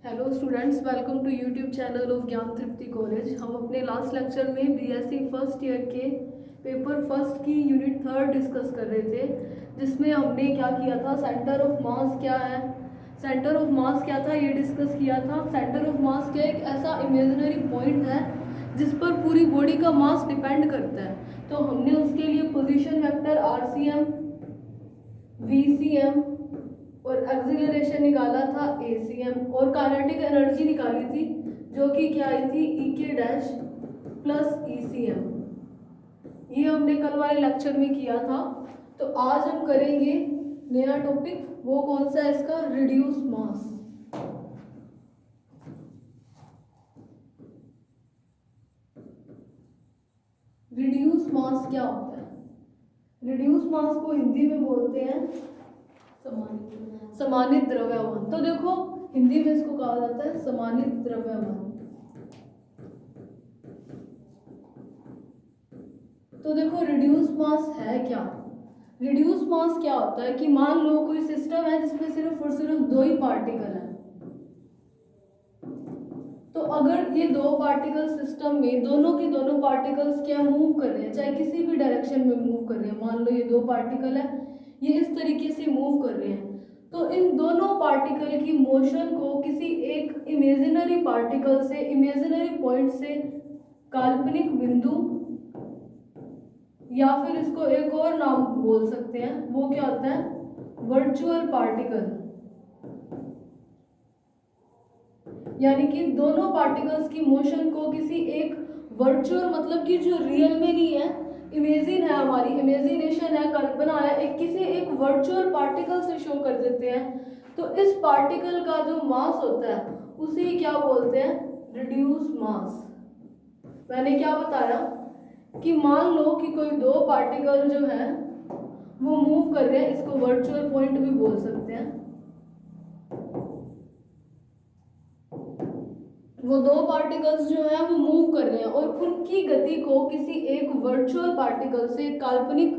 Hello students, welcome to YouTube channel of Gyan Tripti college. हम अपने last lecture में BSc first year के paper first की यूनिट थर्ड डिस्कस कर रहे थे, जिसमें हमने क्या किया था, सेंटर ऑफ मास क्या है, सेंटर ऑफ मास क्या था ये डिस्कस किया था। सेंटर ऑफ मास क्या एक ऐसा इमेजिनरी पॉइंट है जिस पर पूरी बॉडी का मास डिपेंड करता है। तो हमने उसके लिए पोजीशन वेक्टर आरसीएम, वीसीएम और एक्सीलरेशन निकाला था एसीएम, और काइनेटिक एनर्जी निकाली थी जो कि क्या आई थी, ईके डैश प्लस ईसीएम। ये हमने कल वाले लेक्चर में किया था। तो आज हम करेंगे नया टॉपिक, वो कौन सा है इसका, रिड्यूस मास। रिड्यूस मास क्या होता है? रिड्यूस मास को हिंदी में बोलते हैं समानित द्रव्यमान। तो देखो हिंदी में इसको कहा जाता है समानित द्रव्यमान। तो देखो रिड्यूस मास है क्या? रिड्यूस मास क्या होता है कि मान लो कोई सिस्टम है जिसमें सिर्फ और सिर्फ दो ही पार्टिकल हैं। तो अगर ये दो पार्टिकल सिस्टम में दोनों के दोनों पार्टिकल्स क्या मूव कर रहे हैं, चाहे किसी भी डायरेक्शन में मूव कर रहे हैं, मान लो ये दो पार्टिकल है, ये इस तरीके से मूव कर रहे हैं, तो इन दोनों पार्टिकल की मोशन को किसी एक इमेजिनरी पार्टिकल से, इमेजिनरी पॉइंट से काल्पनिक बिंदु, या फिर इसको एक और नाम बोल सकते हैं, वो क्या होता है, वर्चुअल पार्टिकल। यानी कि दोनों पार्टिकल्स की मोशन को किसी एक वर्चुअल, मतलब कि जो रियल में नहीं है, इमेजिन है, हमारी इमेजिनेशन है, कल्पना है, एक किसी एक वर्चुअल पार्टिकल से शो कर देते हैं। तो इस पार्टिकल का जो मास होता है उसे क्या बोलते हैं, रिड्यूस मास। मैंने क्या बताया कि मान लो कि कोई दो पार्टिकल जो है वो मूव कर रहे हैं, इसको वर्चुअल पॉइंट भी बोल सकते हैं। वो दो पार्टिकल्स जो है वो मूव कर रहे हैं और उनकी गति को किसी एक वर्चुअल पार्टिकल से, काल्पनिक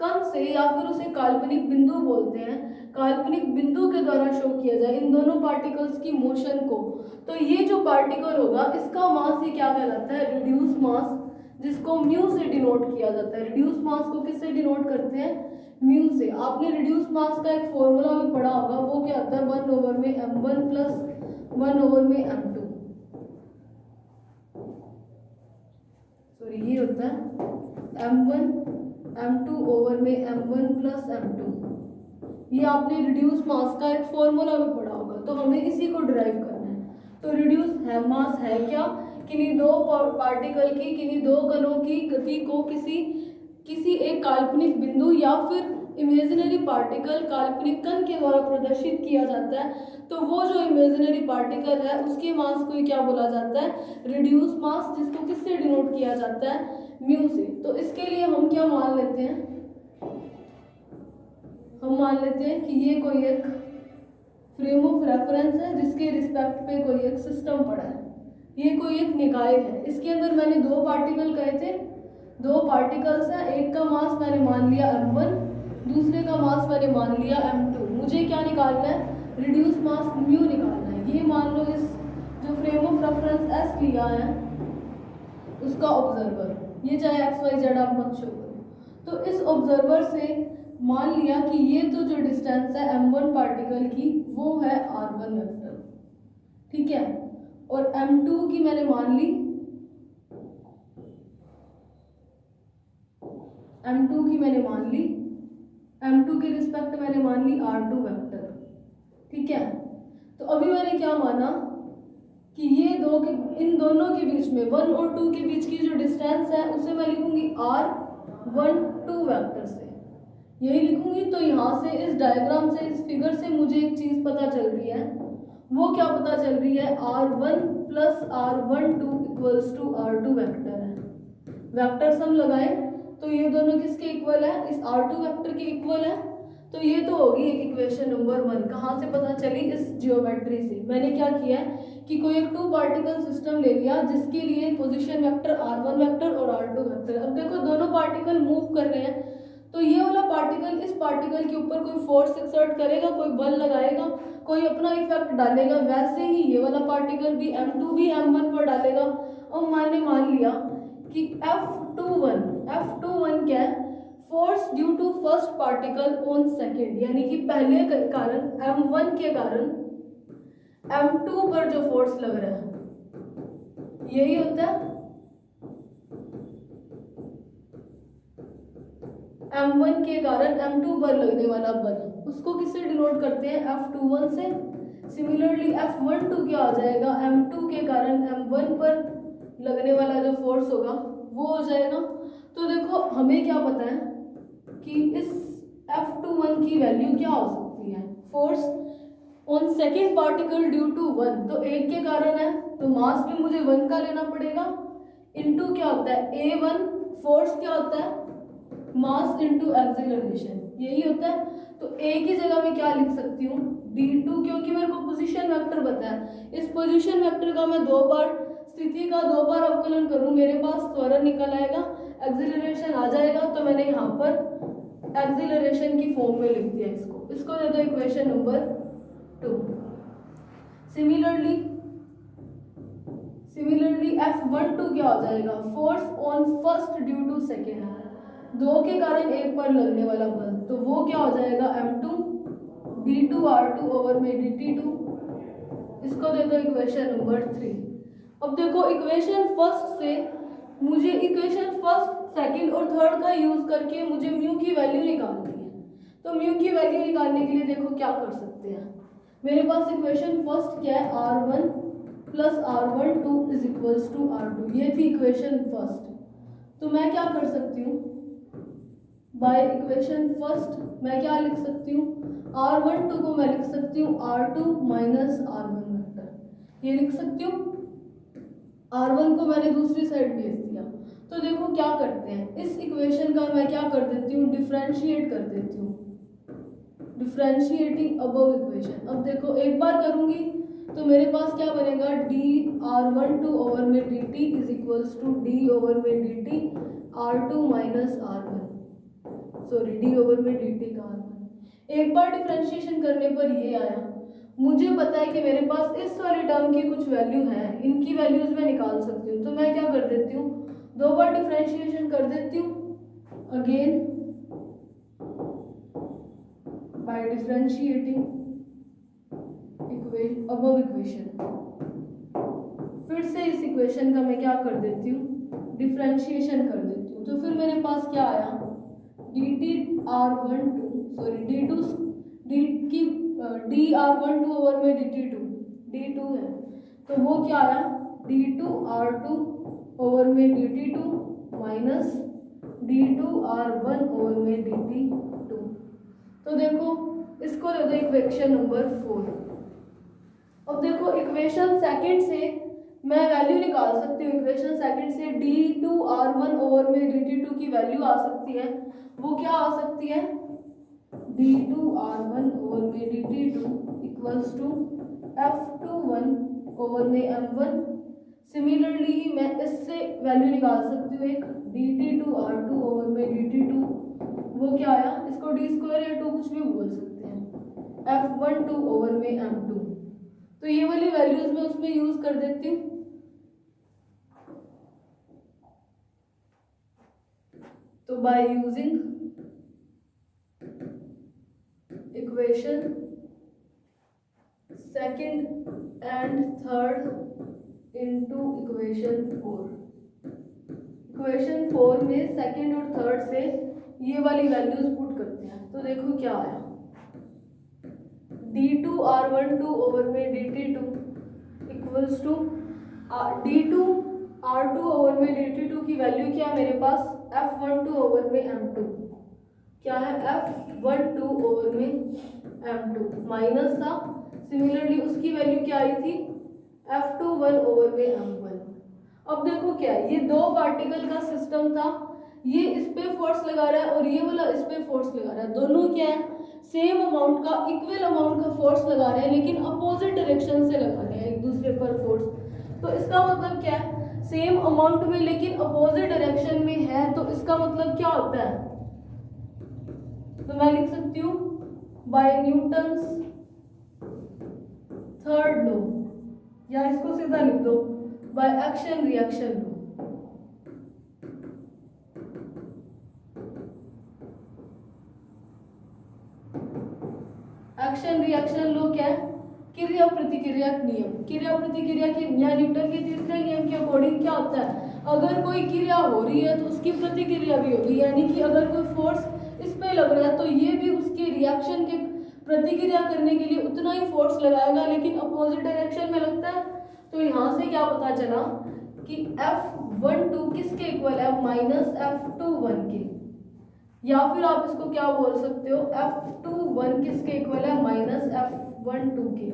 कण से, या फिर उसे काल्पनिक बिंदु बोलते हैं, काल्पनिक बिंदु के द्वारा शो किया जाए इन दोनों पार्टिकल्स की मोशन को। तो ये जो पार्टिकल होगा इसका मास ही क्या कहलाता है, रिड्यूस मास, जिसको म्यू से डिनोट किया जाता है। रिड्यूस मास को किससे डिनोट करते हैं, म्यू से। आपने रिड्यूस मास का एक फॉर्मूला भी पढ़ा होगा, वो क्या होता है, 1/m1 प्लस 1/m2। ये होता है m1 m2 ओवर में m1 प्लस m2। ये आपने रिड्यूस मास का एक फॉर्मूला भी पढ़ा होगा, तो हमें इसी को डिराइव करना है। तो रिड्यूस है मास है क्या, किन्हीं दो पार्टिकल की, किन्हीं दो कणों की गति को किसी एक काल्पनिक बिंदु या फिर इमेजिनरी पार्टिकल, काल्पनिक कण के द्वारा प्रदर्शित किया जाता है। तो वो जो इमेजिनरी पार्टिकल है उसके मास को क्या बोला जाता है, रिड्यूस मास, जिसको किससे डिनोट किया जाता है, म्यू से। तो इसके लिए हम क्या मान लेते हैं, हम मान लेते हैं कि ये कोई एक फ्रेम ऑफ रेफरेंस है जिसके रिस्पेक्ट पे कोई एक सिस्टम पड़ा है, ये कोई एक निकाय है। इसके अंदर मैंने दो पार्टिकल कहे थे, दो पार्टिकल्स हैं, एक का मास मैंने मान लिया m1, दूसरे का मास मैंने मान लिया m2। मुझे क्या निकालना है, रिड्यूस मास म्यू निकालना है। ये मान लो इस जो फ्रेम ऑफ रेफरेंस S लिया है उसका ऑब्जर्वर, ये चाहे XYZ आप मत शो करो। तो इस ऑब्जर्वर से मान लिया कि ये तो जो डिस्टेंस है m1 पार्टिकल की वो है r1 वेक्टर, ठीक है, और m2 की मैंने मान ली, m2 की मैंने मान ली, m2 के रिस्पेक्ट मैंने मान ली r2 वेक्टर, ठीक है। तो अभी मैंने क्या माना कि ये दो के, इन दोनों के बीच में 1 और 2 के बीच की जो डिस्टेंस है उसे मैं लिखूंगी r12 वेक्टर से, यही लिखूंगी। तो यहाँ से इस डायग्राम से, इस फिगर से मुझे एक चीज पता चल रही है, वो क्या पता चल रही है, r1 plus r12 equals to r2 vector है। वेक्टर सम लगाए तो ये दोनों किसके इक्वल है, इस r2 वेक्टर के इक्वल है। तो ये तो होगी इक्वेशन नंबर 1। कहाँ से पता चली, इस जियोमेट्री से। मैंने क्या किया है कि कोई एक टू पार्टिकल सिस्टम ले लिया जिसके लिए पोजीशन वेक्टर r1 वेक्टर और r2 वेक्टर। अब देखो दोनों पार्टिकल मूव कर रहे हैं, तो ये वाला पार्टिकल इस पार्टिकल के ऊपर कोई फोर्स एक्सर्ट करेगा, कोई बल लगाएगा, कोई अपना इफेक्ट डालेगा, वैसे ही ये वाला पार्टिकल भी m2 भी m1 पर डालेगा। और मैंने मान लिया कि F21 क्या है, force due to first particle on second, यानी कि पहले के कारण m1 के कारण m2 पर जो फोर्स लग रहा है यही होता है m1 के कारण m2 पर लगने वाला बल। उसको किससे डिनोट करते हैं, F21 से। सिमिलरली F12 क्या आ जाएगा, m2 के कारण m1 पर लगने वाला जो फोर्स होगा वो हो जाएगा। तो देखो हमें क्या पता है कि इस F21 की वैल्यू क्या हो सकती है, force on second particle due to 1, तो एक के कारण है तो मास भी मुझे 1 का लेना पड़ेगा, इनटू क्या होता है A1, फोर्स क्या होता है मास इनटू एक्सेलरेशन, यही होता है। तो A की जगह मैं क्या लिख सकती हूँ d2, क्योंकि मेरे को पोजीशन वेक्टर पता है। इस पोजीशन वेक्टर का मैं दो बार स्थिति का दो बार अवकलन करूँ, मेरे पास त्वरण निकल आएगा, एक्सेलरेशन आ जाएगा। तो मैंने यहाँ पर एक्सेलरेशन की फॉर्म में लिख दिया इसको दे दो इक्वेशन नंबर 2। सिमिलरली F12 क्या हो जाएगा, force on first due to second, दो के कारण एक पर लगने वाला बल, तो वो क्या हो जाएगा m2 d2r2 ओवर में dt2। इसको दे दो इक्वेशन नंबर 3। अब देखो इक्वेशन फर्स्ट से मुझे इक्वेशन फर्स्ट सेकंड और थर्ड का यूज करके मुझे म्यू की वैल्यू निकालनी है। तो म्यू की वैल्यू निकालने के लिए देखो क्या कर सकते हैं, मेरे पास इक्वेशन फर्स्ट क्या है, r1 plus r12 is equals to r2, ये थी इक्वेशन फर्स्ट। तो मैं क्या कर सकती हूँ, बाय इक्वेशन फर्स्ट मैं क्या लिख सकती हूँ, r12 को मैं लिख सकती हूँ r2 माइनस r1 वेक्टर, ये लिख सकती हूँ। r1 को मैंने दूसरी साइड भेज दिया। तो देखो क्या करते हैं, इस इक्वेशन का मैं क्या कर देती हूँ, डिफरेंशिएट कर देती हूँ, डिफरेंशिएटिंग अबव इक्वेशन। अब देखो एक बार करूंगी तो मेरे पास क्या बनेगा, dr12 ओवर में dt is equals to d over में dt r2 minus r1, sorry d over में dt का r1। एक बार डिफरेंशिएशन करने पर ये आया, मुझे पता है कि मेरे पास इस वाले टर्म की कुछ वैल्यू है, इनकी वैल्यूज मैं निकाल सकती हूँ। तो मैं क्या कर देती हूँ, दो बार डिफरेंशिएशन कर देती हूँ again by differentiating above equation. फिर से इस इक्वेशन का मैं क्या कर देती हूँ, डिफरेंशिएशन कर देती हूँ। तो फिर मेरे पास क्या आया, dr12 सॉरी d2 d की dr12 ओवर में dt2 d2 है, तो वो क्या आया d2r2 ओवर में dt2 माइनस d2r1 ओवर में dt2। तो देखो इसको दे दो इक्वेशन नंबर 4। अब देखो इक्वेशन सेकंड से मैं वैल्यू निकाल सकती हूँ, इक्वेशन सेकंड से d2r1 ओवर में dt2 की वैल्यू आ सकती है, वो क्या आ सकती है, d2r1 ओवर में dt2 equals to F21 over में m1। सिमिलरली मैं इससे वैल्यू निकाल सकती हूँ एक dt2r2 ओवर में dt2, वो क्या आया, इसको d स्क्वायर या 2 कुछ भी बोल सकते हैं, F12 ओवर में m2। तो ये वाली वैल्यूज मैं उसमें यूज कर देती हूँ। तो by using equation second and third into equation 4, equation 4 में सेकंड और थर्ड से ये वाली वैल्यूज पुट करते हैं। तो देखो क्या आया, d2r12 ओवर में dt2 equals to d2r2 over में dt2 की वैल्यू क्या है मेरे पास, F12 ओवर में m2, क्या है F12 ओवर में m2 माइनस था, सिमिलरली उसकी वैल्यू क्या आई थी F21 ओवर में m1। अब देखो क्या है, ये दो पार्टिकल का सिस्टम था, ये इस पे फोर्स लगा रहा है और ये वाला इस पे फोर्स लगा रहा है, दोनों क्या है सेम अमाउंट का इक्वल अमाउंट का फोर्स लगा रहे हैं, लेकिन अपोजिट डायरेक्शन से लगा रहे हैं एक दूसरे पर फोर्स। तो इसका मतलब क्या है, सेम अमाउंट में लेकिन अपोजिट डायरेक्शन में है, तो इसका मतलब क्या होता है, तो मैं लिख सकती हूँ बाय न्यूटन्स थर्ड लॉ, या इसको सीधा लिख दो by action reaction law. Action reaction law क्या है? क्रिया प्रतिक्रिया नियम। क्रिया प्रतिक्रिया के या न्यूटन के तीसरे नियम के अकॉर्डिंग क्या होता है, अगर कोई क्रिया हो रही है तो उसकी प्रतिक्रिया भी होगी, यानी कि अगर कोई फोर्स इस पे लग रहा है तो ये भी उसके रिएक्शन के प्रतिक्रिया करने के लिए उतना ही फोर्स लगाएगा, लेकिन अपोजिट डायरेक्शन में लगता है। तो यहाँ से क्या पता चला कि F12 किसके इक्वल है, -F21 के, या फिर आप इसको क्या बोल सकते हो, F21 किसके इक्वल है, -F12 के।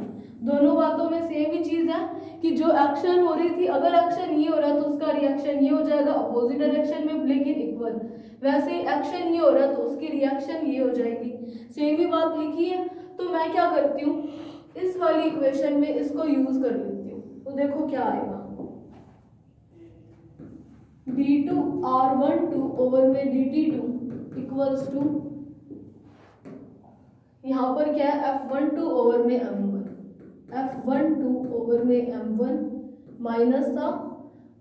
दोनों बातों में सेम ही चीज है कि जो एक्शन हो रही थी, अगर एक्शन ये हो रहा है तो उसका रिएक्शन ये हो जाएगा अपोजिट डायरेक्शन में लेकिन इक्वल, वैसे ही एक्शन ये हो रहा है तो उसकी रिएक्शन ये हो जाएगी, सेम ही बात लिखी है। तो मैं क्या करती हूँ, इस वाली इक्वेशन में इसको यूज कर लेती हूँ। तो देखो क्या आएगा, d2r12 ओवर में dt2 इक्वल्स टू, यहाँ पर क्या है, F12 ओवर में m1, F12 ओवर में m1 माइनस था।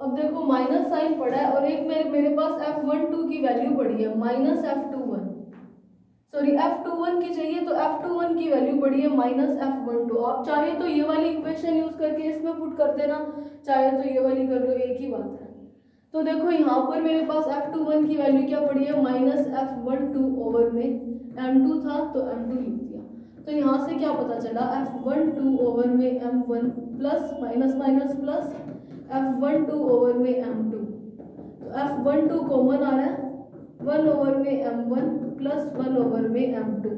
अब देखो माइनस साइन पड़ा है और एक मेरे पास F12 की वैल्यू पड़ी है -F21, सॉरी F21 की चाहिए तो F21 की वैल्यू पड़ी है -F12। आप चाहे तो ये वाली इक्वेशन यूज करके इसमें पुट कर देना, चाहे तो ये वाली कर लो, एक ही बात है। तो देखो यहाँ पर मेरे पास F21 की वैल्यू क्या पड़ी है, -F12 ओवर में m2 था तो m2 लिख दिया। तो यहाँ से क्या पता चला, F12 ओवर में m1 plus minus minus plus F12 over में m2, तो F12 कॉमन आ रहा है, 1 ओवर में m1 प्लस 1 ओवर में m2,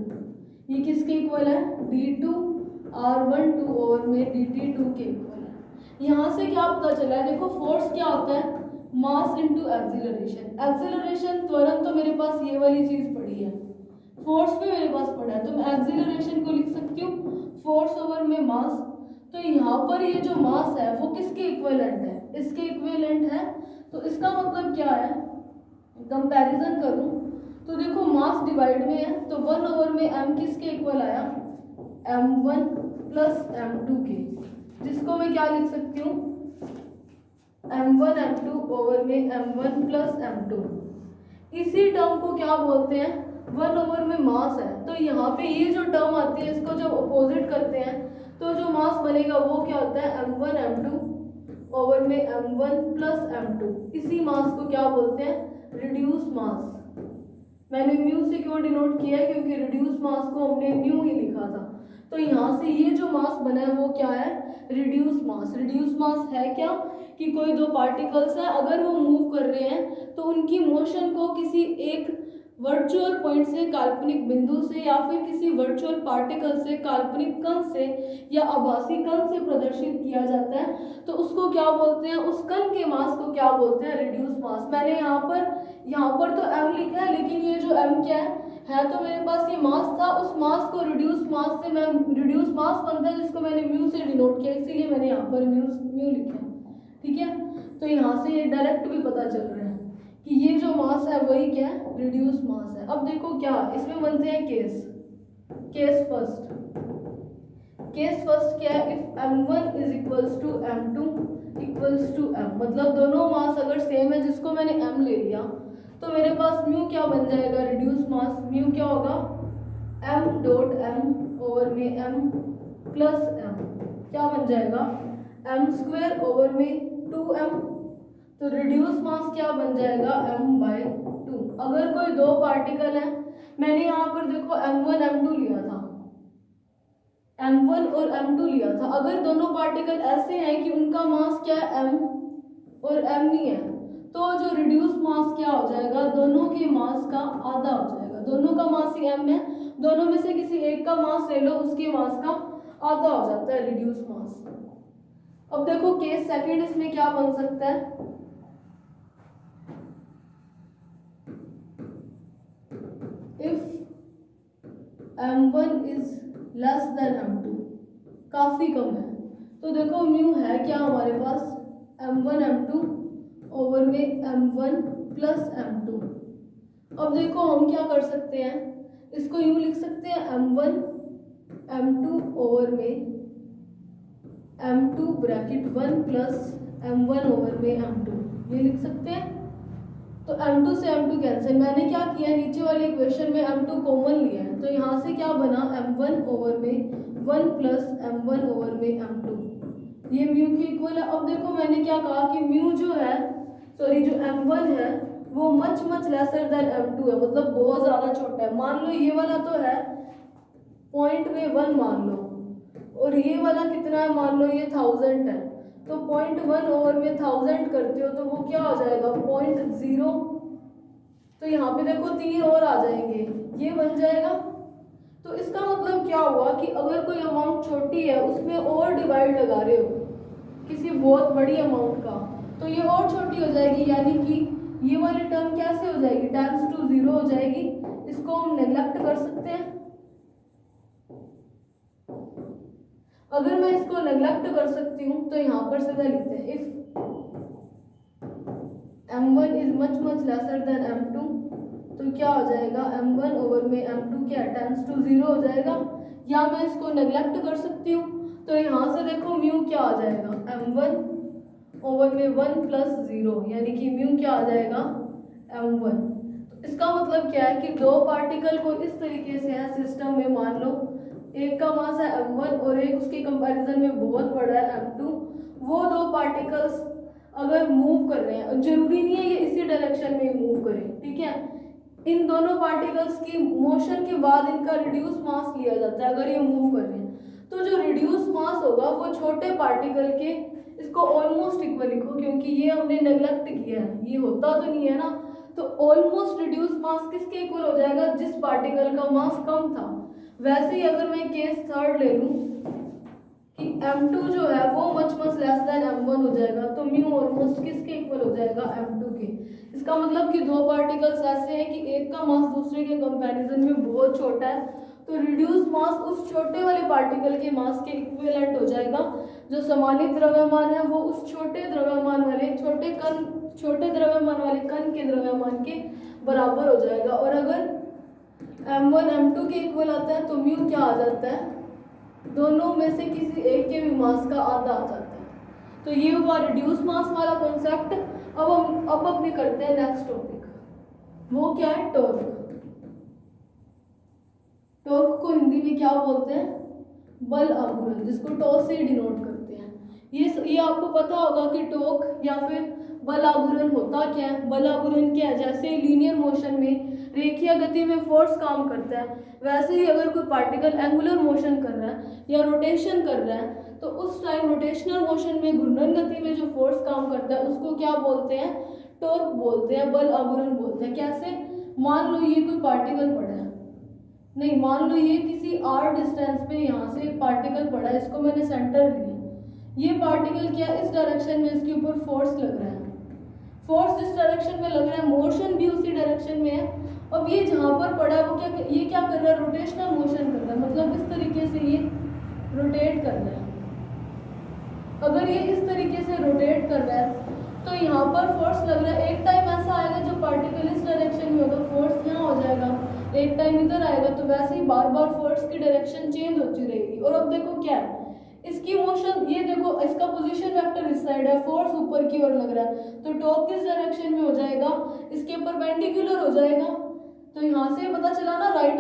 ये किसके इक्वल है, d2r12 ओवर में dt2 के इक्वल है। यहाँ से क्या पता चला है, देखो फोर्स क्या होता है, मास इनटू एक्सीलरेशन। एक्सीलरेशन त्वरण तो मेरे पास ये वाली चीज पड़ी है, फोर्स भी मेरे पास पड़ा है, तो मैं एक्सीलरेशन को लिख सकती हूँ फोर्स ओवर में मास। तो यहाँ पर ये जो मास है वो किसके इक्विवेलेंट है, इसके इक्विवेलेंट है। तो इसका मतलब क्या है, कंपैरिजन करूँ तो देखो मास डिवाइड में है तो 1 ओवर में m किसके इक्वल आया, m1 प्लस m2 के, जिसको मैं क्या लिख सकती हूँ, m1 m2 ओवर में m1 प्लस m2। इसी टर्म को क्या बोलते हैं, 1 ओवर में मास है, तो यहाँ पे ये जो टर्म आती है इसको जब अपोजिट करते हैं तो जो मास बनेगा वो क्या होता है, m1 m2 ओवर में m1 प्लस m2। इसी मास को क्या बोलते हैं, रिड्यूस मास। मैंने म्यू से क्यों डिनोट किया है, क्योंकि रिड्यूस मास को हमने न्यू ही लिखा था। तो यहाँ से ये जो मास बना है वो क्या है, रिड्यूस मास। रिड्यूस मास है क्या कि कोई दो पार्टिकल्स हैं, अगर वो मूव कर रहे हैं तो उनकी मोशन को किसी एक वर्चुअल पॉइंट से, काल्पनिक बिंदु से, या फिर किसी वर्चुअल पार्टिकल से, काल्पनिक कण से या आभासी कण से प्रदर्शित किया जाता है, तो उसको क्या बोलते हैं, उस कण के मास को क्या बोलते हैं, रिड्यूस मास। मैंने यहाँ पर तो m लिखा है, लेकिन ये जो m क्या है तो मेरे पास ये मास था, उस मास को रिड्यूस मास से मैं, रिड्यूस मास बनता है जिसको मैंने म्यू से डिनोट किया, इसीलिए मैंने यहाँ पर म्यू लिखा है, ठीक है। तो यहाँ से ये डायरेक्ट भी पता चल रहा है कि ये जो मास है वही क्या है, रिड्यूस मास है। अब देखो क्या इसमें बनते हैं केस फर्स्ट। केस फर्स्ट क्या है, if m1 is equals to m2 equals to m, मतलब दोनों मास अगर सेम है, जिसको मैंने m ले लिया, तो मेरे पास म्यू क्या बन जाएगा, रिड्यूस मास। म्यू क्या होगा, m डॉट m ओवर में m प्लस m, क्या बन जाएगा, m स्क्वायर ओवर में 2m, तो रिड्यूस मास क्या बन जाएगा, m/2। अगर कोई दो पार्टिकल है, मैंने यहाँ पर देखो m1 m2 लिया था, m1 और m2 लिया था, अगर दोनों पार्टिकल ऐसे हैं कि उनका मास क्या है, m और m नहीं है, तो जो रिड्यूस मास क्या हो जाएगा, दोनों के मास का आधा हो जाएगा। दोनों का मास ही m है, दोनों में से किसी एक का मास ले लो, उसके मास का आधा हो जाता है रिड्यूस मास। अब देखो केस सेकंड, इसमें क्या बन सकता है, if m1 is less than m2, काफी कम है, तो देखो म्यू है क्या हमारे पास, m1 m2 ओवर में m1 प्लस m2। अब देखो हम क्या कर सकते हैं, इसको यूँ लिख सकते हैं m1 m2 ओवर में m2 bracket 1 plus m1 over में m2, ये लिख सकते हैं। तो m2 से m2 कैंसिल, मैंने क्या किया नीचे वाले इक्वेशन में m2 कॉमन लिया है, तो यहाँ से क्या बना m1 ओवर में 1 प्लस m1 ओवर में m2, ये म्यू के इक्वल है। अब देखो मैंने क्या कहा कि म्यू जो है, सॉरी जो m1 है वो मच लेसर देन m2 है, मतलब बहुत ज़्यादा छोटा है। मान लो ये वाला तो है पॉइंट में 1 मान लो, और ये वाला कितना है, मान लो ये 1000 है, तो 0.1 ओवर में 1000 करते हो तो वो क्या हो जाएगा 0.0, तो यहाँ पे देखो 3 और आ जाएंगे, ये बन जाएगा। तो इसका मतलब क्या हुआ कि अगर कोई अमाउंट छोटी है उसमें और डिवाइड लगा रहे हो किसी बहुत बड़ी अमाउंट का, तो ये और छोटी हो जाएगी, यानी कि ये वाली टर्म कैसे हो जाएगी, टेंड्स टू 0 हो जाएगी। इसको हम नेग्लेक्ट कर सकते हैं। अगर मैं इसको नेग्लेक्ट कर सकती हूँ तो यहाँ पर सीधा लिखते हैं if m1 is much lesser than m2, तो क्या हो जाएगा m1 ओवर में m2 क्या टेंड्स टू 0 हो जाएगा। या मैं इसको नेग्लेक्ट कर सकती हूँ, तो यहाँ से देखो म्यू क्या आ जाएगा m1 ओवर में 1 प्लस 0, यानी कि म्यू क्या आ जाएगा m1। तो इसका मतलब क्या है कि दो पार्टिकल को इस तरीके से है सिस्टम में, मान लो एक का मास है m1 और एक उसके कंपैरिजन में बहुत बड़ा है m2, वो दो पार्टिकल्स अगर मूव कर रहे हैं, जरूरी नहीं है ये इसी डायरेक्शन में मूव करें, ठीक है, इन दोनों पार्टिकल्स की मोशन के बाद इनका रिड्यूस मास लिया जाता है अगर ये मूव कर रहे हैं। तो जो रिड्यूस मास होगा वो छोटे पार्टिकल के, इसको ऑलमोस्ट इक्वल लिखो क्योंकि ये हमने नेग्लेक्ट किया है, ये होता तो नहीं है ना, तो ऑलमोस्ट रिड्यूस मास किसके इक्वल हो जाएगा, जिस पार्टिकल का मास कम था। वैसे ही अगर मैं केस थर्ड ले लूं कि m2 जो है वो मच लेस देन m1 हो जाएगा, तो म्यू ऑलमोस्ट किसके इक्वल हो जाएगा m2 के। इसका मतलब कि दो पार्टिकल्स ऐसे हैं कि एक का मास दूसरे के कंपैरिजन में बहुत छोटा है, तो रिड्यूस मास उस छोटे वाले पार्टिकल के मास के इक्विवेलेंट हो जाएगा। जो समानित द्रव्यमान है वो उस छोटे द्रव्यमान वाले छोटे द्रव्यमान वाले कण के द्रव्यमान के बराबर हो जाएगा। और अगर m1 m2 के इक्वल आता है तो म्यू क्या आ जाता है, दोनों में से किसी एक के भी मास का आधा आ जाता है। तो ये हुआ रिड्यूस मास वाला कॉन्सेप्ट। अब अपने करते हैं नेक्स्ट टॉपिक, वो क्या है टॉर्क। टॉर्क को हिंदी में क्या बोलते हैं, बल आघूर्ण, जिसको टॉ से डिनोट करते हैं। ये आपको पता होगा कि टॉर्क या फिर बल आघूर्ण होता क्या है। बल आघूर्ण क्या है, जैसे लीनियर मोशन में रेखीय गति में फोर्स काम करता है, वैसे ही अगर कोई पार्टिकल एंगुलर मोशन कर रहा है या रोटेशन कर रहा है तो उस टाइम रोटेशनल मोशन में घूर्णन गति में जो फोर्स काम करता है उसको क्या बोलते हैं, टॉर्क बोलते हैं, बल आघूर्ण बोलते हैं। कैसे, मान लो ये कोई पार्टिकल पड़ा है, नहीं मान लो ये किसी r डिस्टेंस पे यहाँ से एक पार्टिकल पड़ा है, इसको मैंने सेंटर लिया, ये पार्टिकल क्या इस डायरेक्शन में इसके ऊपर फोर्स लग रहा है, फोर्स जिस डायरेक्शन में लग रहा है मोशन भी उसी डायरेक्शन में है। अब ये जहाँ पर पड़ा है वो ये क्या कर रहा है, रोटेशनल मोशन कर रहा है, मतलब इस तरीके से ये रोटेट कर रहा है। अगर ये इस तरीके से रोटेट कर रहा है तो यहाँ पर फोर्स लग रहा है, एक टाइम ऐसा आएगा जो पार्टिकल इस डायरेक्शन में होगा फोर्स यहाँ हो जाएगा, एक टाइम इधर आएगा, तो वैसे ही बार बार फोर्स की डायरेक्शन चेंज होती रहेगी। और अब देखो क्या है इसकी मोशन, ये देखो इसका पोजीशन वेक्टर इस साइड है, फोर्स ऊपर की ओर लग रहा है, तो टॉर्क किस डायरेक्शन में हो जाएगा, इसके परपेंडिकुलर हो जाएगा। तो यहाँ से पता चला ना राइट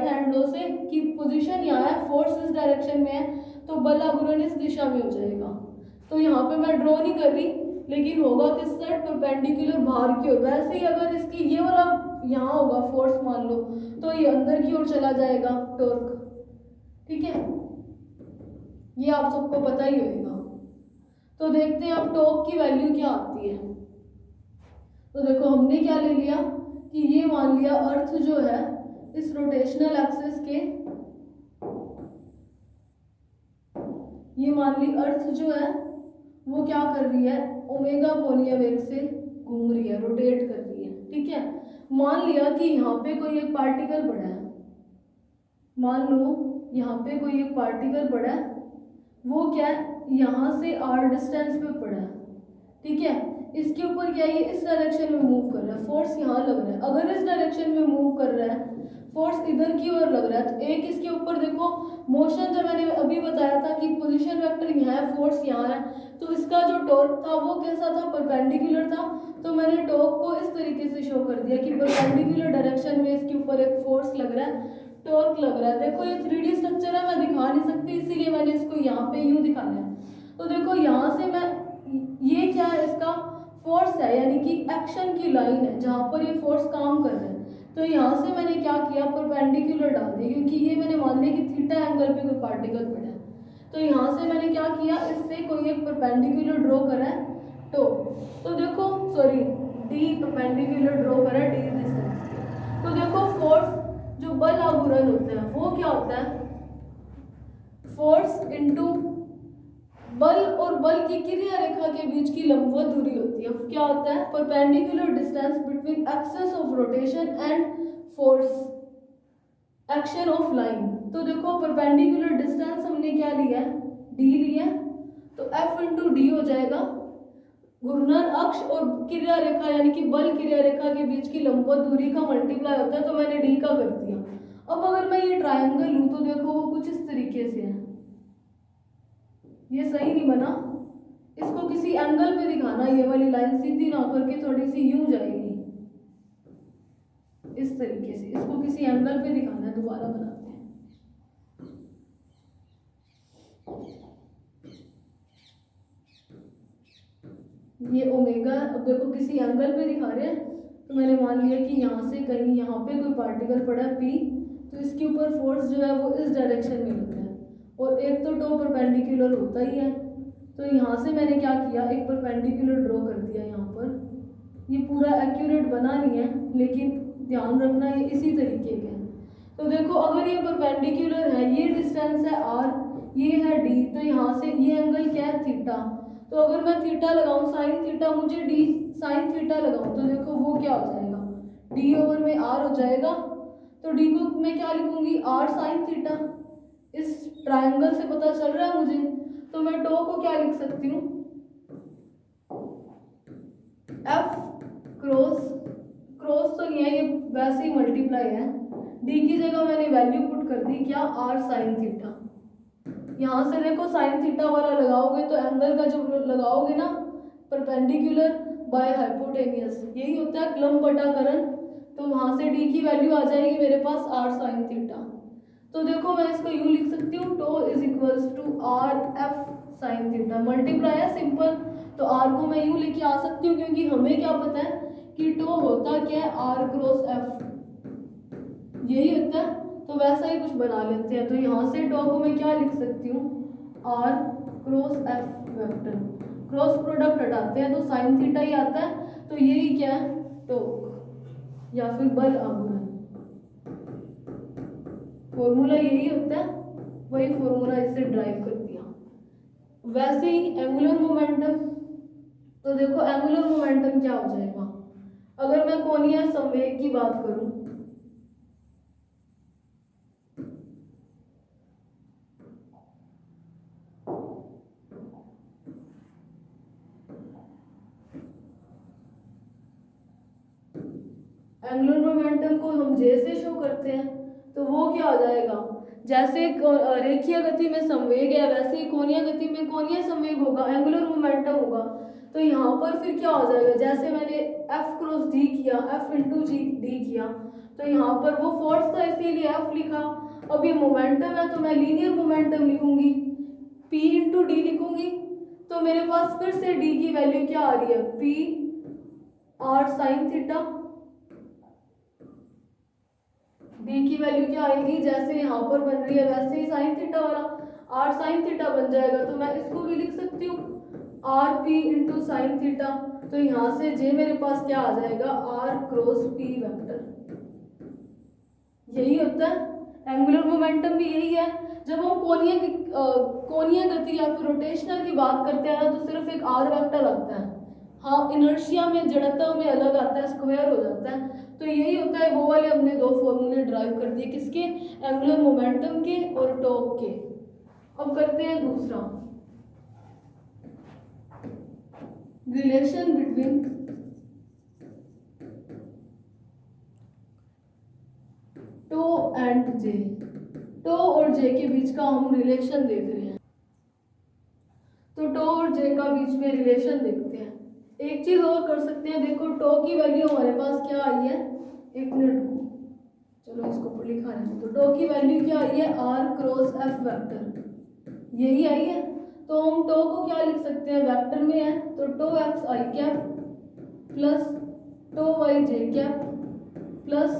हैंड लॉ से कि पोजीशन यहाँ है, फोर्स इस डायरेक्शन में है, तो बल आघूर्ण इस दिशा में हो जाएगा। तो यहाँ पे मैं ड्रॉ नहीं कर रही, लेकिन होगा किस साइड, परपेंडिकुलर बाहर की ओर। वैसे ही अगर इसकी ये वाला यहाँ होगा फोर्स मान लो, तो ये अंदर की ओर चला जाएगा टॉर्क, ठीक है, ये आप सबको पता ही होगा। तो देखते हैं अब टॉर्क की वैल्यू क्या आती है। तो देखो हमने क्या ले लिया कि ये मान लिया अर्थ जो है इस रोटेशनल एक्सिस के, ये मान ली अर्थ जो है वो क्या कर रही है, ओमेगा कोणीय वेग से घूम रही है, रोटेट कर रही है, ठीक है। मान लिया कि यहाँ पे कोई एक पार्टिकल पड़ा है, मान लो यहाँ पे कोई एक पार्टिकल पड़ा है, वो क्या है यहाँ से r डिस्टेंस पे पड़ा है, ठीक है। इसके ऊपर क्या है, ये इस डायरेक्शन में मूव कर रहा है, फोर्स यहाँ लग रहा है। अगर इस डायरेक्शन में मूव कर रहा है, फोर्स इधर की ओर लग रहा है, तो एक इसके ऊपर देखो मोशन, जब मैंने अभी बताया था कि पोजीशन वेक्टर यहाँ है, फोर्स यहाँ है, तो इसका जो टॉर्क था वो कैसा था, परपेंडिकुलर था। तो मैंने टॉर्क को इस तरीके से शो कर दिया कि परपेंडिकुलर डायरेक्शन में इसके ऊपर एक फोर्स लग रहा है, टॉर्क लग रहा है। देखो ये 3D स्ट्रक्चर है, मैं दिखा नहीं सकती, इसीलिए मैंने इसको यहाँ पे यूँ दिखाया है। तो देखो यहाँ से मैं, ये क्या है, इसका फोर्स है, यानी कि एक्शन की लाइन है जहाँ पर ये फोर्स काम कर रहा है। तो यहाँ से मैंने क्या किया, परपेंडिकुलर डाल दिया, क्योंकि ये मैंने मान लिया कि थीटा एंगल पे कोई पार्टिकल पड़ा है। तो यहाँ से मैंने क्या किया, इससे कोई एक परपेंडिकुलर ड्रॉ करा है, तो देखो सॉरी डी परपेंडिकुलर ड्रॉ करा है डी डिस्टेंस। तो देखो फोर्स, जो बल आघूर्ण होता है वो क्या होता है, फोर्स इनटू बल और बल की क्रिया रेखा के बीच की लंबवत दूरी होती है। क्या होता है, perpendicular distance between axis of rotation and force action of line. तो देखो परपेंडिकुलर डिस्टेंस हमने क्या लिया है, डी लिया है, तो एफ इंटू डी हो जाएगा। घूर्णन अक्ष और क्रिया रेखा यानी कि बल क्रिया रेखा के बीच की लंबवत दूरी का मल्टीप्लाई होता है, तो मैंने डी का कर दिया। अब अगर मैं ये ट्रायंगल लूँ तो देखो वो कुछ इस तरीके से है, ये सही नहीं बना, इसको किसी एंगल पे दिखाना, ये वाली लाइन सीधी ना करके थोड़ी सी यूं जाएगी इस तरीके से, इसको किसी एंगल पे दिखाना है। दोबारा बनाते हैं, ये ओमेगा, अब देखो किसी एंगल पे दिखा रहे हैं, तो मैंने मान लिया कि यहाँ से कहीं यहाँ पे कोई पार्टिकल पड़ा है पी, तो इसके ऊपर फोर्स जो है वो इस डायरेक्शन में लग रहा है, और एक तो टॉप परपेंडिकुलर होता ही है। तो यहाँ से मैंने क्या किया, एक परपेंडिकुलर ड्रॉ कर दिया यहाँ पर। ये पूरा एक्यूरेट बना नहीं है, लेकिन ध्यान रखना ये इसी तरीके का है। तो देखो अगर ये परपेंडिकुलर है, ये डिस्टेंस है आर, ये है डी, तो यहाँ से ये एंगल क्या है, थीटा। तो अगर मैं थीटा लगाऊं साइन थीटा, मुझे डी साइन थीटा लगाऊं, तो देखो वो क्या हो जाएगा, डी ओवर में आर हो जाएगा। तो डी को मैं क्या लिखूंगी, आर साइन थीटा। इस ट्रायंगल से पता चल रहा है मुझे, तो मैं टो को क्या लिख सकती हूँ, एफ क्रॉस, क्रॉस तो नहीं है ये, वैसे ही मल्टीप्लाई है, डी की जगह मैंने वैल्यू पुट कर दी क्या, आर साइन थीटा। यहाँ से देखो साइन थीटा वाला लगाओगे तो एंगल का जो लगाओगे ना, परपेंडिकुलर बाय हाइपोटेनियस, यही होता है क्लम बटा करण। तो वहाँ से डी की वैल्यू आ जाएगी मेरे पास आर साइन थीटा। तो देखो मैं इसको यूँ लिख सकती हूँ, tau is equals to R F sine theta, multiply है सिंपल, तो आर को मैं यूँ लेके आ सकती हूँ, क्योंकि हमें क्या पता है कि टो होता क्या है, आर क्रॉस एफ, यही होता है। तो वैसा ही कुछ बना लेते हैं, तो यहाँ से टो को मैं क्या लिख सकती हूँ, R cross F vector, cross product हटाते हैं तो साइन थीटा ही आता है। तो यही क्या है, टॉर्क या फिर बल आघूर्ण, फॉर्मूला यही होता है, वही फॉर्मूला इससे ड्राइव कर दिया। वैसे ही एंगुलर मोमेंटम, तो देखो एंगुलर मोमेंटम क्या हो जाएगा, अगर मैं कोणीय संवेग की बात करूं, एंगुलर मोमेंटम को हम जे से शो करते हैं, तो वो क्या हो जाएगा, जैसे रेखीय गति में संवेग है वैसे ही कोणीय गति में कोणीय संवेग होगा, एंगुलर मोमेंटम होगा। तो यहाँ पर फिर क्या हो जाएगा, जैसे मैंने एफ क्रॉस डी किया, एफ इंटू जी डी किया, तो यहाँ पर वो फोर्स था इसीलिए एफ लिखा। अब ये मोमेंटम है तो मैं लीनियर मोमेंटम लिखूंगी, पी इंटू डी लिखूंगी। तो मेरे पास फिर से डी की वैल्यू क्या आ रही है, P R sine theta, D की वैल्यू क्या आएगी, जैसे यहाँ पर बन रही है वैसे ही साइन थीटा वाला आर साइन थीटा बन जाएगा। तो मैं इसको भी लिख सकती हूँ R P into sine theta. तो यहाँ से जे मेरे पास क्या आ जाएगा, आर क्रॉस पी वेक्टर, यही होता है। एंगुलर मोमेंटम भी यही है। जब हम कोणीय गति या फिर रोटेशनल की बात करते हैं ना, तो सिर्फ एक आर वेक्टर आता है। हाँ, इनर्शिया में, जड़ता में अलग आता है, स्क्वायर हो जाता है। तो यही होता है, वो वाले हमने दो फॉर्मूले ड्राइव कर दिए, किसके, एंगुलर मोमेंटम के और टॉर्क के। अब करते हैं दूसरा। Relation between tau and J, tau और जे के बीच का हम रिलेशन देख रहे हैं। तो टो और जे का बीच में रिलेशन देखते हैं। एक चीज और कर सकते हैं, देखो टो की वैल्यू हमारे पास क्या आई है, एक मिनट, चलो इसको लिखा है। तो टो की वैल्यू क्या आई है, आर क्रॉस एफ वेक्टर, यही आई है। तो हम टो को क्या लिख सकते हैं, वेक्टर में है, तो tau X I cap plus tau Y J cap plus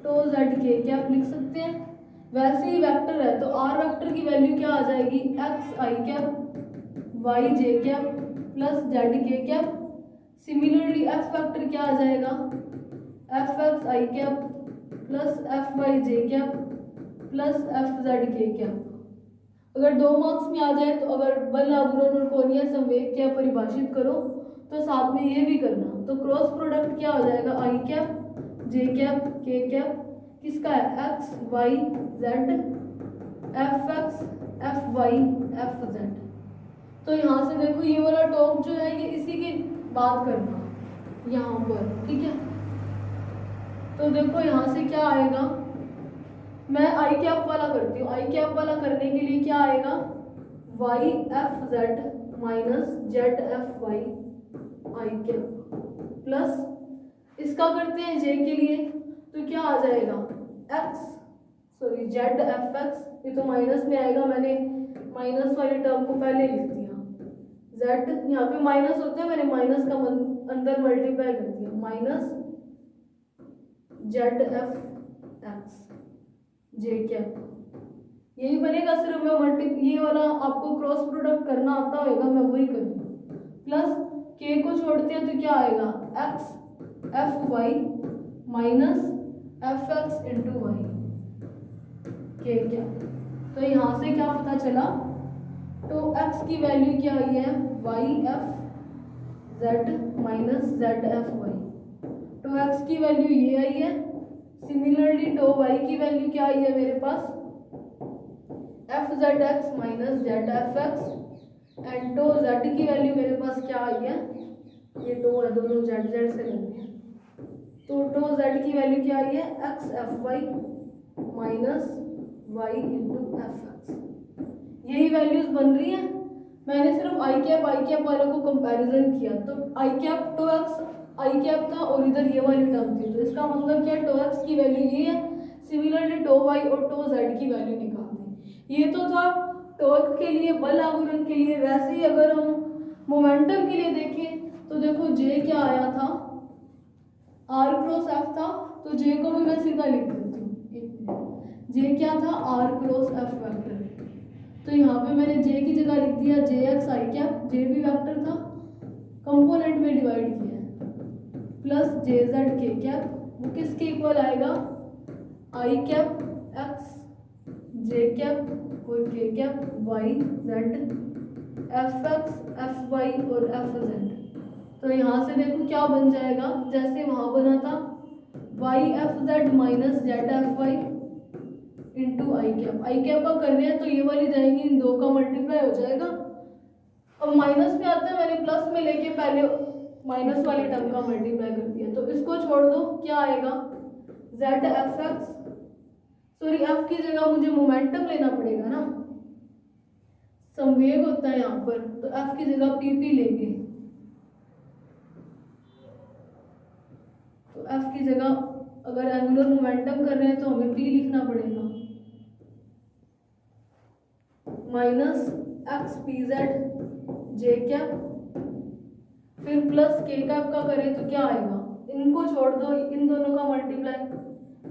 tau Z K cap लिख सकते हैं। वैसे ही वेक्टर है तो आर वेक्टर की वैल्यू क्या आ जाएगी, x I cap Y J cap plus Z K cap. Similarly F vector क्या आ जाएगा, F x I cap plus F Y J cap plus F Z K cap. अगर 2 मार्क्स में आ जाए तो अगर बल आघूर्ण और कोणीय संवेग क्या परिभाषित करो तो साथ में ये भी करना। तो क्रॉस प्रोडक्ट क्या हो जाएगा, I cap J cap K cap किसका है, X Y Z F X F Y F Z. तो यहाँ से देखो ये वाला टॉप जो है ये इसी की बात करना यहाँ पर, ठीक है। तो देखो यहाँ से क्या आएगा, मैं आई कैप वाला करती हूँ। आई कैप वाला करने के लिए क्या आएगा, Y F Z minus Z F Y I cap plus इसका करते हैं जे के लिए, तो क्या आ जाएगा, x sorry Z F x, ये तो माइनस में आएगा, मैंने माइनस वाली टर्म को पहले लिख दिया। जेड यहाँ पे माइनस होता है, मैंने माइनस का अंदर मल्टीप्लाई कर दिया, minus Z F x J cap, यही बनेगा। सिर्फ मैं ये वाला आपको क्रॉस प्रोडक्ट करना आता होगा, मैं वही करूँगी। प्लस के को छोड़ते हैं तो क्या आएगा, X F Y minus F X into Y के क्या। तो यहाँ से क्या पता चला, तो x की वैल्यू क्या आई है, Y F Z minus Z F Y. तो x की वैल्यू ये आई है। सिमिलरली तो y की वैल्यू क्या आई है मेरे पास, F Z X minus Z F X and तो z की वैल्यू मेरे पास क्या आई है, ये टो है, दोनों जेड जेड से लेते हैं। तो z की वैल्यू क्या आई है, X F Y minus Y into F X. यही वैल्यूज बन रही है। मैंने सिर्फ आई कैप वालों को कंपैरिजन किया, तो I cap to X I cap था और इधर ये वाली टर्म थी, तो इसका मतलब क्या, टो एक्स की वैल्यू ये है। सिमिलरली टो वाई और टो जेड की वैल्यू निकाल दी। ये तो था टॉर्क के लिए, बल आघूर्ण के लिए। वैसे ही अगर हम मोमेंटम के लिए देखें तो देखो जे क्या आया था, आर क्रॉस एफ था, तो जे को भी मैं सीधा लिख देती हूँ। जे क्या था, आर क्रॉस एफ वेक्टर। तो यहाँ पे मैंने जे की जगह लिख दिया जे एक्स आई कैप, जे भी वेक्टर था, कंपोनेंट में डिवाइड किया है, plus J Z K cap, वो किसके इक्वल आएगा, I cap X J cap और K cap Y Z F X F Y और एफ जेड। तो यहाँ से देखो क्या बन जाएगा, जैसे वहाँ बना था Y F Z minus Z F Y into I cap का कर रहे हैं तो ये वाली जाएंगी, इन दो का मल्टीप्लाई हो जाएगा। अब माइनस में आता है, मैंने प्लस में लेके पहले माइनस वाली टर्म का मल्टीप्लाई कर दिया, तो इसको छोड़ दो, क्या आएगा Z F x, sorry F की जगह मुझे मोमेंटम लेना पड़ेगा ना, संवेग होता है यहाँ पर, तो एफ की जगह पी लेंगे। तो एफ की जगह अगर एंगुलर मोमेंटम कर रहे हैं तो हमें पी लिखना पड़ेगा, minus X P Z J cap, फिर प्लस के कैप का करें तो क्या आएगा, इनको छोड़ दो, इन दोनों का multiply,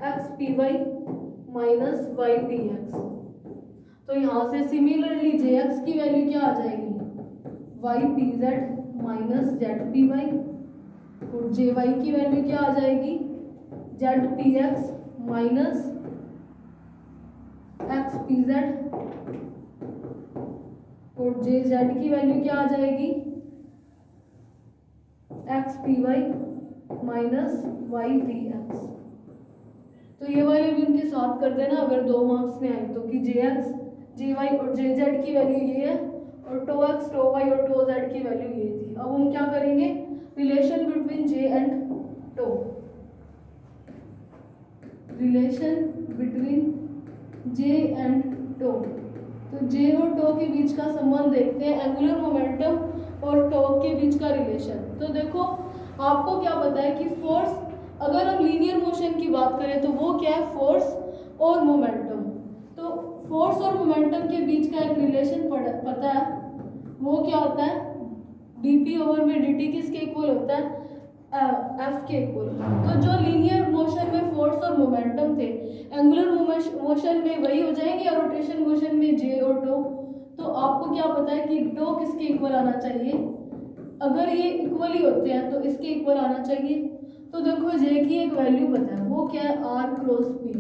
X P Y minus Y P X. तो यहाँ से सिमिलरली जे एक्स की वैल्यू क्या आ जाएगी, Y P Z minus Z P Y, और जे वाई की वैल्यू क्या आ जाएगी, Z P X minus X P Z, और जे जेड की वैल्यू क्या आ जाएगी, X P Y minus Y P X. तो ये वाले भी उनके साथ कर देना अगर 2 मार्क्स में आए तो, कि जे एक्स जे वाई और जे जेड की वैल्यू ये है और टो एक्स टो वाई और टो जेड की वैल्यू ये थी। अब हम क्या करेंगे, relation between J and tau, relation between J and tau. तो जे और टो के बीच का संबंध देखते हैं, एंगुलर मोमेंटम और टॉर्क के बीच का रिलेशन। तो देखो आपको क्या पता है कि फोर्स, अगर हम लीनियर मोशन की बात करें तो वो क्या है, फोर्स और मोमेंटम। तो फोर्स और मोमेंटम के बीच का एक रिलेशन पता है, वो क्या होता है, dp ओवर में dt किसके इक्वल होता है, f के इक्वल। तो जो लीनियर मोशन में फोर्स और मोमेंटम थे, एंगुलर मोशन में वही हो जाएंगे और रोटेशन मोशन में जे और टो। तो आपको क्या पता है कि टो किसके इक्वल आना चाहिए, अगर ये इक्वल ही होते हैं तो इसके इक्वल आना चाहिए। तो देखो जे की एक वैल्यू पता है, वो क्या है, r क्रॉस p।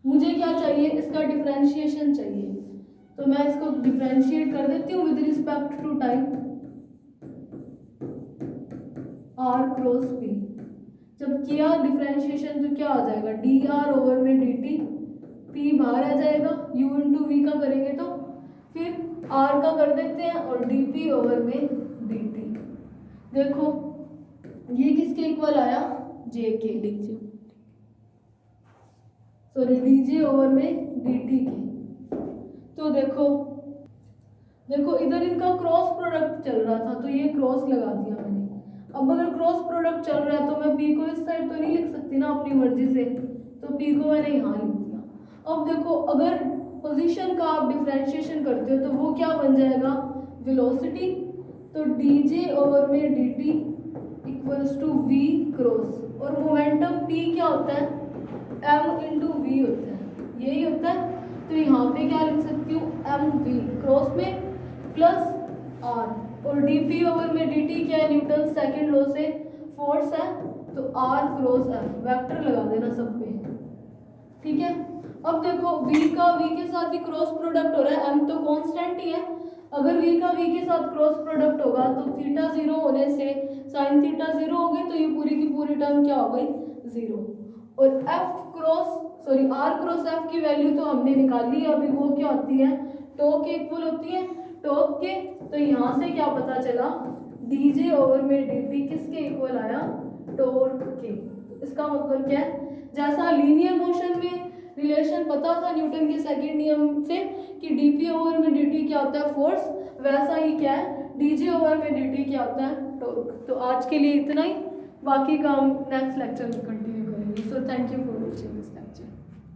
मुझे क्या चाहिए, इसका डिफरेंशिएशन चाहिए। तो मैं इसको डिफरेंशिएट कर देती हूँ with respect to time, r cross p। जब किया डिफरेंशिएशन तो क्या आ जाएगा, dr ओवर में dt, p बाहर आ जाएगा, u इंटू वी का करेंगे तो फिर r का कर देते हैं और dp ओवर में dt। देखो ये किसके इक्वल आया, j के, dj ओवर में dt के। तो देखो इधर इनका क्रॉस प्रोडक्ट चल रहा था तो ये क्रॉस लगा दिया मैंने। अब अगर क्रॉस प्रोडक्ट चल रहा है तो मैं p को इस साइड तो नहीं लिख सकती ना अपनी मर्जी से, तो p को मैंने यहाँ लिख दिया। अब देखो अगर पोजीशन का आप डिफरेंशिएशन करते हो तो वो क्या बन जाएगा, वेलोसिटी। तो dj ओवर में dt equals to v cross, और मोमेंटम p क्या होता है, m इंटू वी होता है, यही होता है। तो यहाँ पे क्या लिख सकती हूँ, एम वी क्रॉस में प्लस r, और dp ओवर में dt क्या है, न्यूटन सेकंड लॉ से फोर्स है, तो r क्रॉस f, वेक्टर लगा देना सब पे, ठीक है। अब देखो v का v के साथ ही क्रॉस प्रोडक्ट हो रहा है, m तो कांस्टेंट ही है। अगर v का v के साथ क्रॉस प्रोडक्ट होगा तो थीटा जीरो होने से साइन थीटा जीरो हो गई, तो ये पूरी की पूरी टर्म क्या हो गई, जीरो। और r क्रॉस f की वैल्यू तो हमने निकाल ली, अभी वो क्या होती है, टॉर्क के इक्वल होती है, टॉर्क के। तो यहाँ से क्या पता चला, dj ओवर में dt किसके इक्वल आया, टॉर्क के। इसका मतलब क्या है, जैसा लीनियर मोशन में रिलेशन पता था न्यूटन के सेकंड नियम से कि dp ओवर में dt क्या होता है, फोर्स, वैसा ही क्या है, dj ओवर में dt क्या होता है, टॉर्क। तो आज के लिए इतना ही, बाकी का हम नेक्स्ट लेक्चर में कंटिन्यू करेंगे। So thank you for